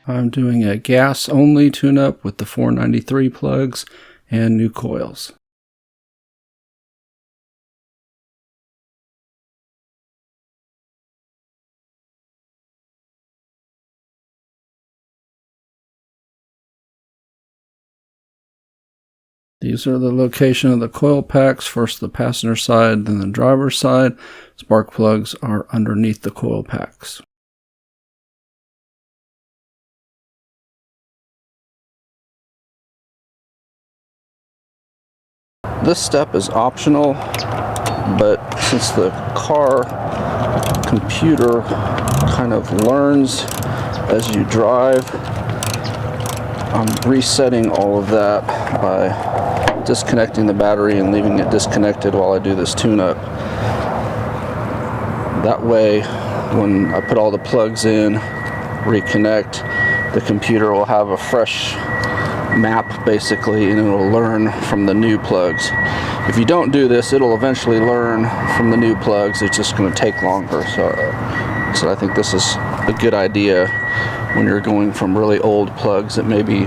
I'm doing a gas only tune-up with the 493 plugs and new coils. These are the location of the coil packs, first the passenger side, then the driver's side. Spark plugs are underneath the coil packs. This step is optional, but since the car computer kind of learns as you drive, I'm resetting all of that by disconnecting the battery and leaving it disconnected while I do this tune-up. That way, when I put all the plugs in, reconnect, the computer will have a fresh map basically, and it'll learn from the new plugs. If you don't do this, it'll eventually learn from the new plugs. It's just going to take longer. So I think this is a good idea when you're going from really old plugs that may be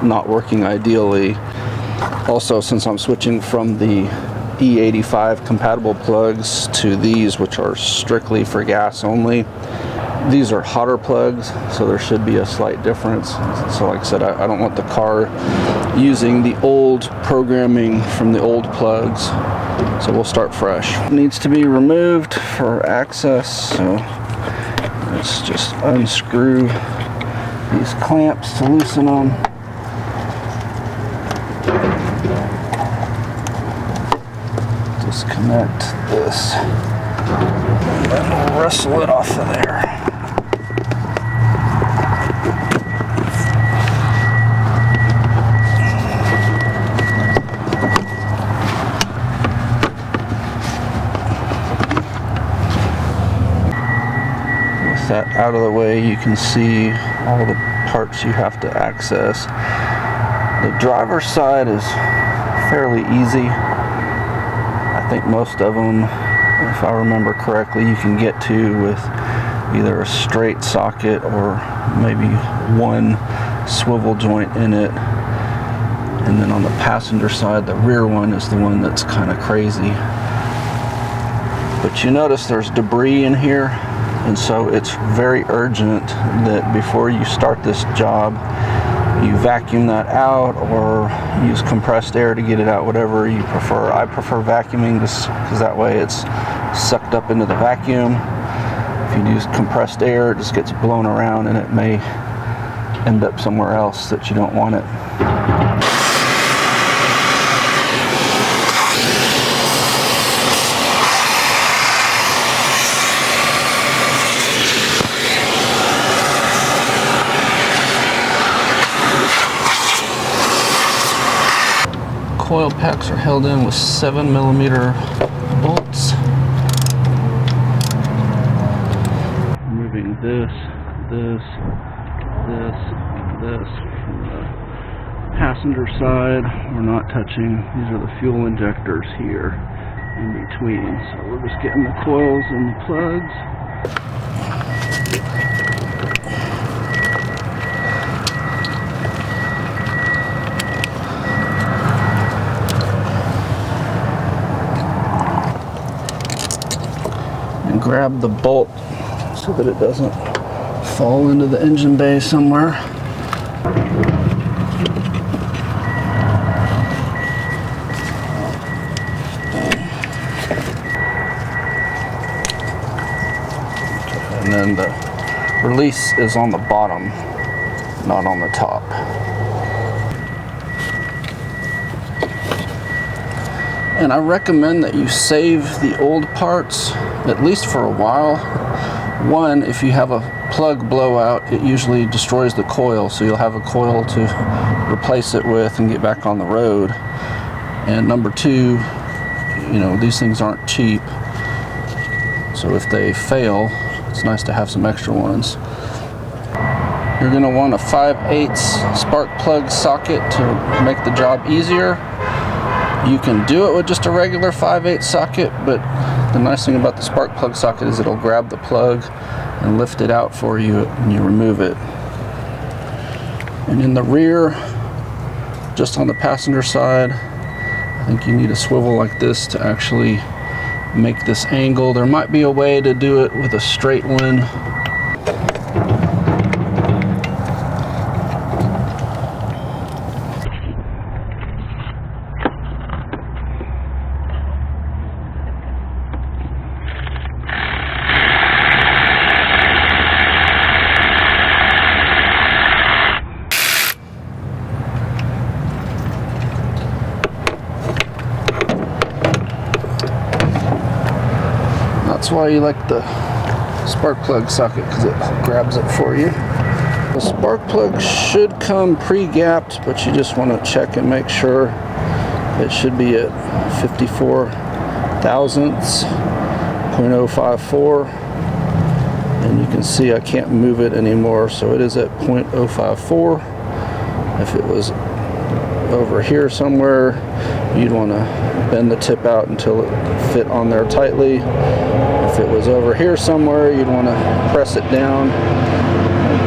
not working ideally. Also, since I'm switching from the E85 compatible plugs to these, which are strictly for gas only, these are hotter plugs, so there should be a slight difference. So like I said, I don't want the car using the old programming from the old plugs, so we'll start fresh. It needs to be removed for access, so let's just unscrew these clamps to loosen them. Disconnect this, and then we'll wrestle it off of there. That out of the way, you can see all the parts you have to access. The driver's side is fairly easy. I think most of them, if I remember correctly, you can get to with either a straight socket or maybe one swivel joint in it. And then on the passenger side, the rear one is the one that's kind of crazy. But you notice there's debris in here. And so it's very urgent that before you start this job, you vacuum that out or use compressed air to get it out, whatever you prefer. I prefer vacuuming just because that way it's sucked up into the vacuum. If you use compressed air, it just gets blown around and it may end up somewhere else that you don't want it. Coil packs are held in with 7mm bolts. Removing this from the passenger side. We're not touching. These are the fuel injectors here in between. So we're just getting the coils and the plugs. Grab the bolt so that it doesn't fall into the engine bay somewhere. And then the release is on the bottom, not on the top. And I recommend that you save the old parts, at least for a while. One, if you have a plug blowout, it usually destroys the coil, so you'll have a coil to replace it with and get back on the road. And number two, you know, these things aren't cheap, so if they fail, it's nice to have some extra ones. You're going to want a 5/8 spark plug socket to make the job easier. You can do it with just a regular 5/8 socket, but the nice thing about the spark plug socket is it'll grab the plug and lift it out for you when you remove it. And in the rear, just on the passenger side, I think you need a swivel like this to actually make this angle. There might be a way to do it with a straight one. That's why you like the spark plug socket, because it grabs it for you. The spark plug should come pre-gapped, but you just want to check and make sure. It should be at 54 thousandths, 0.054. And you can see I can't move it anymore, so it is at 0.054. If it was over here somewhere, you'd want to bend the tip out until it fit on there tightly. If it was over here somewhere, you'd want to press it down.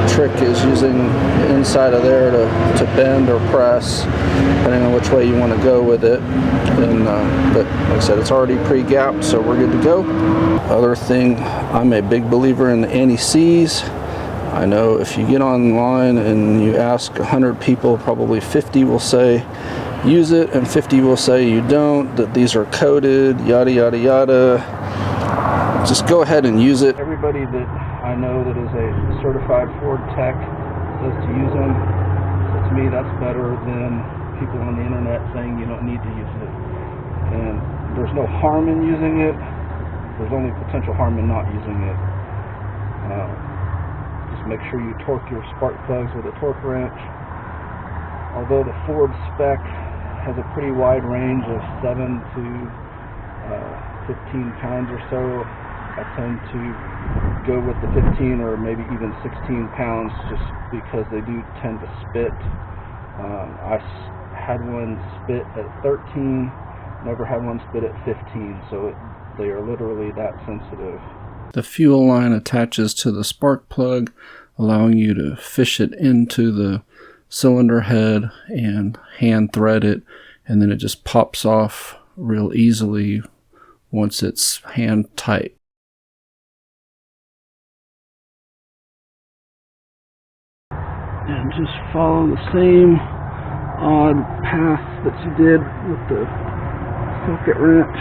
The trick is using the inside of there to bend or press, depending on which way you want to go with it. And, but like I said, it's already pre-gapped, so we're good to go. Other thing, I'm a big believer in the anti-seize. I know if you get online and you ask 100 people, probably 50 will say use it and 50 will say you don't, that these are coated, yada yada yada. Just go ahead and use it. Everybody that I know that is a certified Ford tech says to use them. So to me, that's better than people on the internet saying you don't need to use it. And there's no harm in using it. There's only potential harm in not using it. Just make sure you torque your spark plugs with a torque wrench. Although the Ford spec has a pretty wide range of 7 to 15 pounds or so, I tend to go with the 15 or maybe even 16 pounds just because they do tend to spit. I had one spit at 13, never had one spit at 15, so they are literally that sensitive. The fuel line attaches to the spark plug, allowing you to fish it into the cylinder head and hand thread it, and then it just pops off real easily once it's hand tight. And just follow the same odd path that you did with the socket wrench.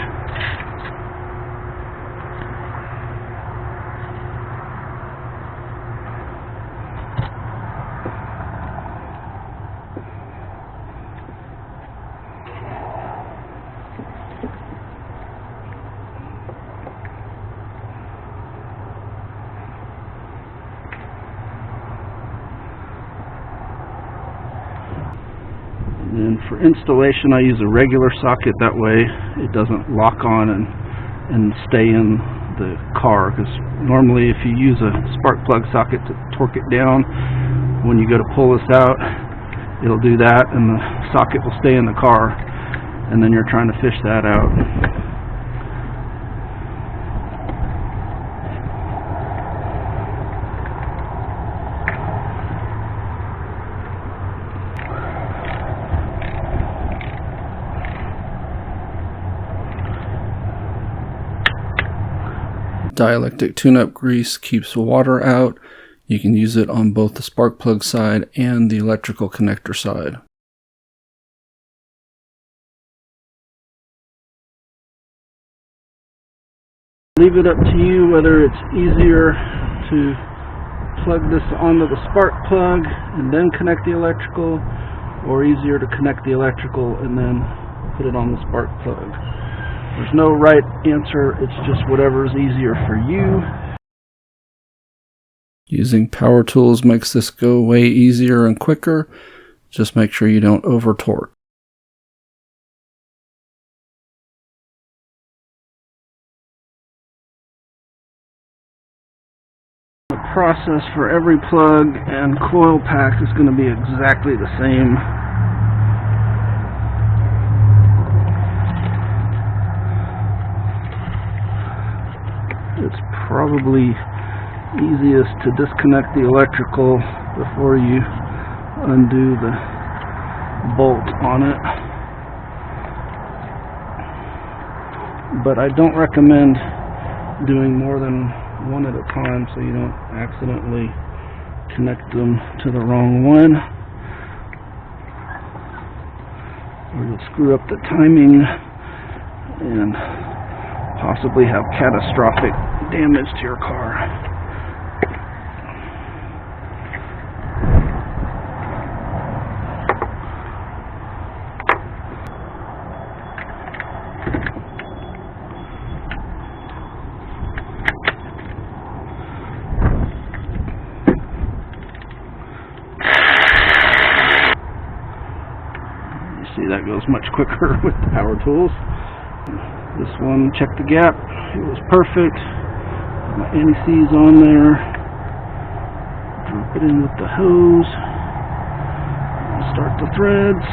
And for installation, I use a regular socket. That way it doesn't lock on and stay in the car, because normally if you use a spark plug socket to torque it down, when you go to pull this out, it'll do that and the socket will stay in the car, and then you're trying to fish that out. Dialectic tune-up grease keeps water out. You can use it on both the spark plug side and the electrical connector side. Leave it up to you whether it's easier to plug this onto the spark plug and then connect the electrical, or easier to connect the electrical and then put it on the spark plug. There's no right answer, it's just whatever's easier for you. Using power tools makes this go way easier and quicker. Just make sure you don't over torque. The process for every plug and coil pack is going to be exactly the same. It's probably easiest to disconnect the electrical before you undo the bolt on it. But I don't recommend doing more than one at a time so you don't accidentally connect them to the wrong one, or you'll screw up the timing and possibly have catastrophic damage to your car. See, that goes much quicker with the power tools. This one, check the gap. It was perfect. My anti-seize on there. Drop it in with the hose. Start the threads.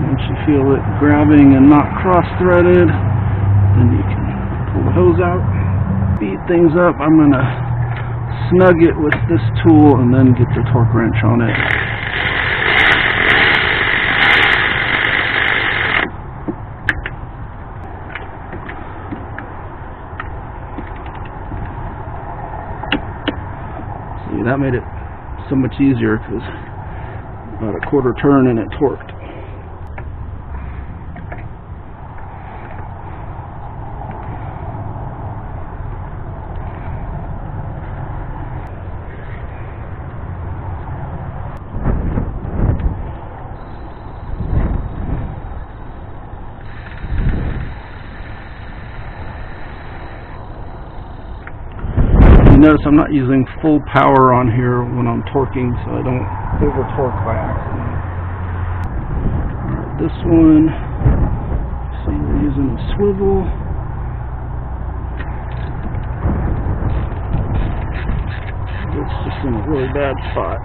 Once you feel it grabbing and not cross-threaded, then you can pull the hose out. Speed things up. I'm going to snug it with this tool and then get the torque wrench on it. See, that made it so much easier because about a quarter turn and it torqued. You notice I'm not using full power on here when I'm torquing, so I don't over torque by accident. Alright, this one, see, we're using a swivel. It's just in a really bad spot.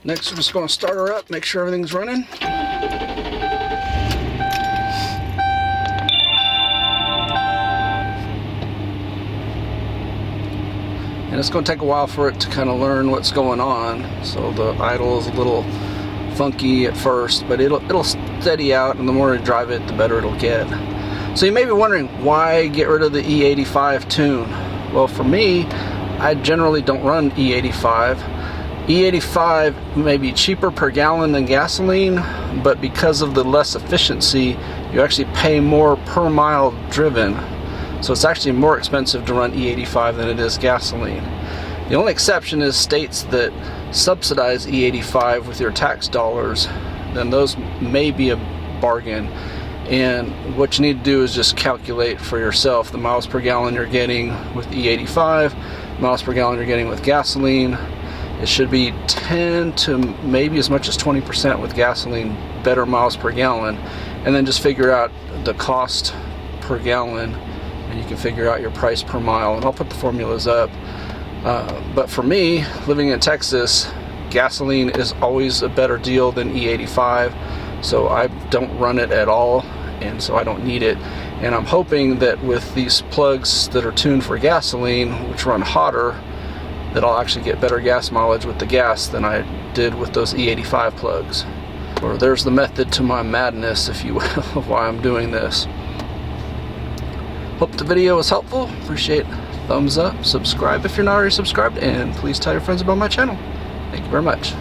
Next, we're just going to start her up, make sure everything's running. And it's going to take a while for it to kind of learn what's going on. So the idle is a little funky at first, but it'll steady out, and the more you drive it, the better it'll get. So you may be wondering, why get rid of the E85 tune? Well, for me, I generally don't run E85. E85 may be cheaper per gallon than gasoline, but because of the less efficiency, you actually pay more per mile driven. So it's actually more expensive to run E85 than it is gasoline. The only exception is states that subsidize E85 with your tax dollars. Then those may be a bargain. And what you need to do is just calculate for yourself the miles per gallon you're getting with E85, miles per gallon you're getting with gasoline. It should be 10 to maybe as much as 20% with gasoline better miles per gallon. And then just figure out the cost per gallon, and you can figure out your price per mile. And I'll put the formulas up. But for me, living in Texas, gasoline is always a better deal than E85. So I don't run it at all, and so I don't need it. And I'm hoping that with these plugs that are tuned for gasoline, which run hotter, that I'll actually get better gas mileage with the gas than I did with those E85 plugs. Or there's the method to my madness, if you will, of why I'm doing this. Hope the video was helpful. Appreciate thumbs up, subscribe if you're not already subscribed, and please tell your friends about my channel. Thank you very much.